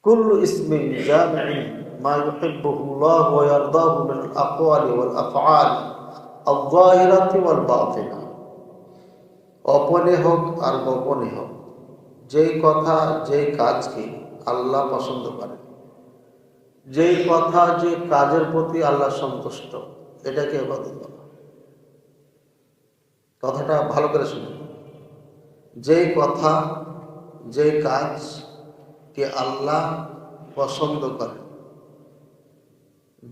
কুল্লু ইসমিন জামি'in মা ইউহিব্বুহুল্লাহু ওয়া ইয়ারদাহু মিনাল আকওয়ালি ওয়াল আফআলি আয-যাহিরাতি ওয়াল বাতিনা। অপনে হোক আর গোপনে হোক, যেই কথা যেই কাজকে আল্লাহ পছন্দ করেন, যেই কথা যে কাজের প্রতি আল্লাহ সন্তুষ্ট, এটাকে ইবাদত বলা। কথাটা ভালো করে শুনুন। যেই কথা যেই কাজ কে আল্লাহ পছন্দ করেন,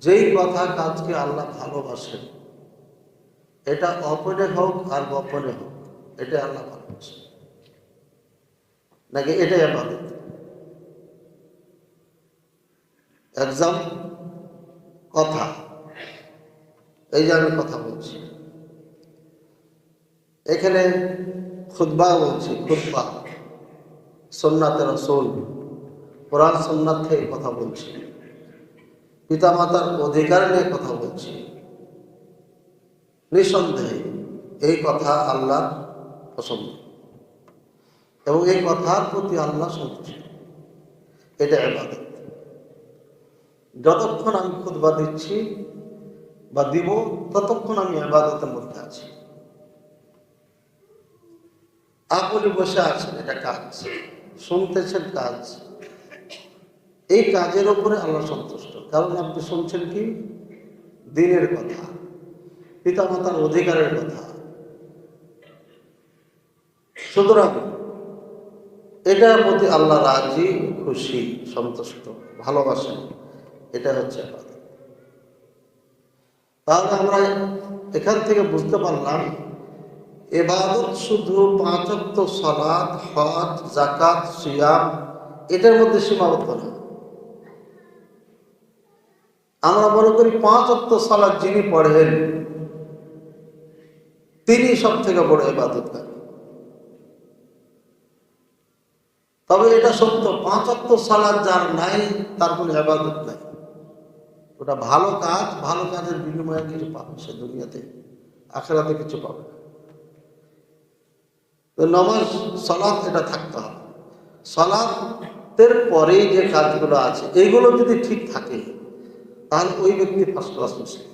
যেই কথা কাজকে আল্লাহ ভালোবাসেন, এটা অপনে হোক আর গোপনে হোক, এটা আল্লাহ ভালোবাসেন নাকি এটাই ইবাদত? এক্সাম কথা, এই যে আমি কথা বলছি, এখানে খুতবা বলছি, খুতবা সুন্নাতে রাসূল, কোরআন সুন্নাত থেকে কথা বলছি, পিতামাতার অধিকার নিয়ে কথা বলছি। নিঃসন্দেহে এই কথা আল্লাহর পছন্দ এবং এই কথার প্রতি আল্লাহ সন্তুষ্ট, এটা ইবাদত। যতক্ষণ আমি খুতবা দিচ্ছি বা দিব, ততক্ষণ আমি ইবাদতের মধ্যে আছি। আপনি বসে আছেন, এটা কাজ, শুনতেছেন কাজ, এই কাজের উপরে আল্লাহ সন্তুষ্ট, কারণ আপনি শুনছেন কি? দ্বীনের কথা, পিতামাতার অধিকারের কথা। সুতরাং এটার প্রতি আল্লাহ রাজি, খুশি, সন্তুষ্ট, ভালোবাসেন, এটা হচ্ছে ইবাদত। তাহলে আমরা এখান থেকে বুঝতে পারলাম, ইবাদত শুধু 5 ওয়াক্ত সালাত, হজ, যাকাত, সিয়াম এটার মধ্যে সীমাবদ্ধ না। আমরা মনে করি 5 ওয়াক্ত সালাত যিনি পড়েন তিনি সব থেকে বড় ইবাদতকারী। তবে এটা সত্য, 5 ওয়াক্ত সালাত যার নাই তার কোনো ইবাদত নাই। ওটা ভালো কাজ, ভালো কাজের বিনিময়ে কিছু পাবে সে দুনিয়াতে, আখিরাতে কিছু পাবে। তো নামাজ, সালাত এটা থাকতে হবে। সালাতের পরেই যে কাজগুলো আছে এইগুলো যদি ঠিক থাকে, তাহলে ওই ব্যক্তি ফার্স্ট ক্লাস মুসলিম।